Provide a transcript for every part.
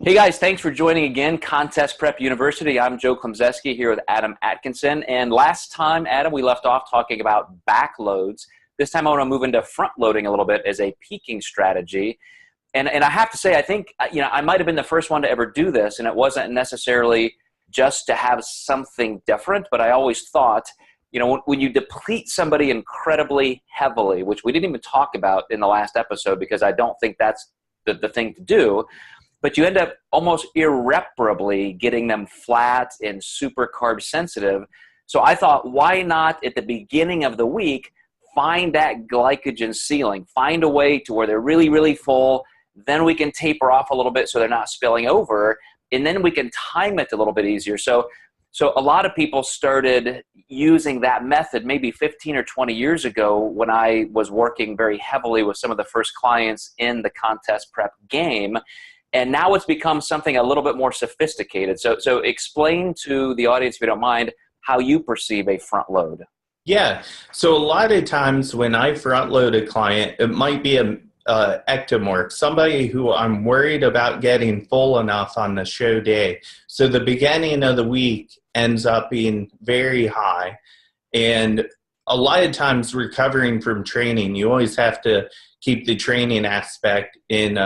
Hey guys, thanks for joining again, Contest Prep University. I'm Joe Klemczewski here with Adam Atkinson. And last time, Adam, we left off talking about backloads. This time I want to move into front loading a little bit as a peaking strategy. And I have to say, I think, I might have been the first one to ever do this, and it wasn't necessarily just to have something different, but I always thought, when you deplete somebody incredibly heavily, which we didn't even talk about in the last episode because I don't think that's the thing to do, but you end up almost irreparably getting them flat and super carb sensitive. So I thought, why not at the beginning of the week, find that glycogen ceiling, find a way to where they're really, really full. Then we can taper off a little bit so they're not spilling over. And then we can time it a little bit easier. So a lot of people started using that method maybe 15 or 20 years ago when I was working very heavily with some of the first clients in the contest prep game. And now it's become something a little bit more sophisticated. So explain to the audience, if you don't mind, how you perceive a front load. Yeah. So a lot of times when I front load a client, it might be a ectomorph, somebody who I'm worried about getting full enough on the show day. So the beginning of the week ends up being very high. And a lot of times recovering from training, you always have to keep the training aspect in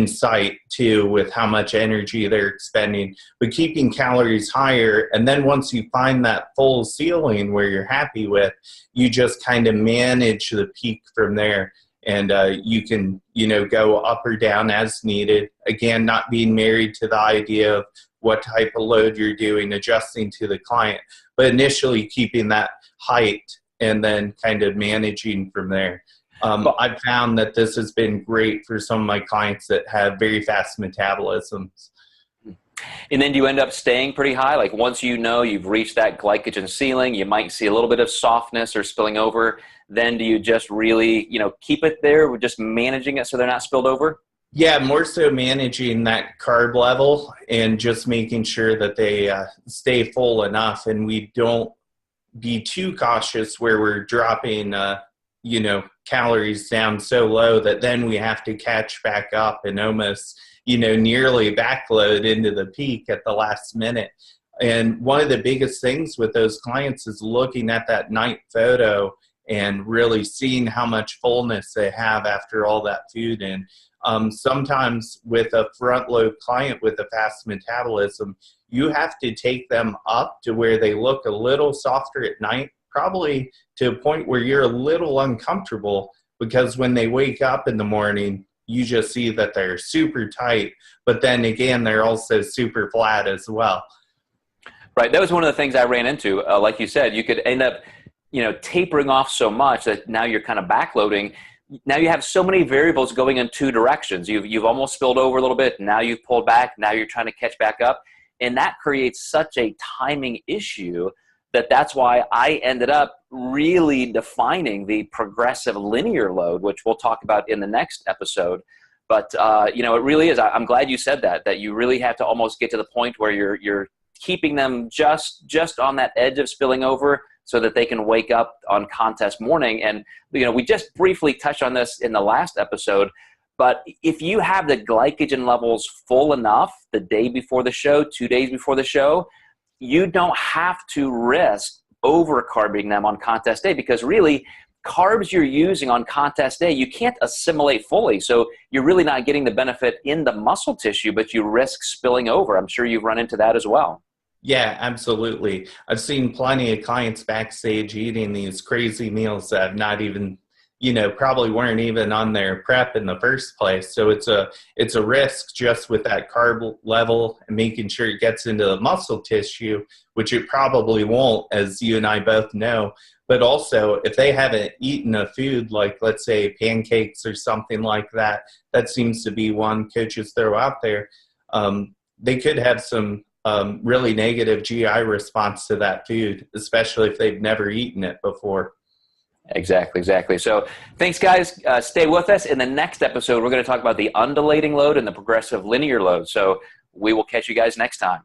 sight too, with how much energy they're expending, but keeping calories higher. And then once you find that full ceiling where you're happy with, you just kind of manage the peak from there. And you can, go up or down as needed. Again, not being married to the idea of what type of load you're doing, adjusting to the client, but initially keeping that height and then kind of managing from there. I've found that this has been great for some of my clients that have very fast metabolisms. And then do you end up staying pretty high? Like once you've reached that glycogen ceiling, you might see a little bit of softness or spilling over. Then do you just really, keep it there? We're just managing it so they're not spilled over? Yeah, more so managing that carb level and just making sure that they stay full enough, and we don't be too cautious where we're dropping, calories down so low that then we have to catch back up and almost, nearly backload into the peak at the last minute. And one of the biggest things with those clients is looking at that night photo and really seeing how much fullness they have after all that food. And sometimes with a front load client with a fast metabolism, you have to take them up to where they look a little softer at night, probably to a point where you're a little uncomfortable, because when they wake up in the morning, you just see that they're super tight, but then again, they're also super flat as well. Right. That was one of the things I ran into. Like you said, you could end up, tapering off so much that now you're kind of backloading. Now you have so many variables going in two directions. You've almost spilled over a little bit. Now you've pulled back. Now you're trying to catch back up. And that creates such a timing issue that's why I ended up really defining the progressive linear load, which we'll talk about in the next episode. But, it really is. I'm glad you said that you really have to almost get to the point where you're keeping them just on that edge of spilling over so that they can wake up on contest morning. And, we just briefly touched on this in the last episode, but if you have the glycogen levels full enough the day before the show, 2 days before the show, you don't have to risk over-carbing them on contest day, because really carbs you're using on contest day, you can't assimilate fully. So you're really not getting the benefit in the muscle tissue, but you risk spilling over. I'm sure you've run into that as well. Yeah, absolutely. I've seen plenty of clients backstage eating these crazy meals that have not even, probably weren't even on their prep in the first place. So it's a risk just with that carb level and making sure it gets into the muscle tissue, which it probably won't, as you and I both know. But also, if they haven't eaten a food like, let's say, pancakes or something like that, that seems to be one coaches throw out there, they could have some really negative GI response to that food, especially if they've never eaten it before. Exactly. So thanks, guys. Stay with us. In the next episode, we're going to talk about the undulating load and the progressive linear load. So we will catch you guys next time.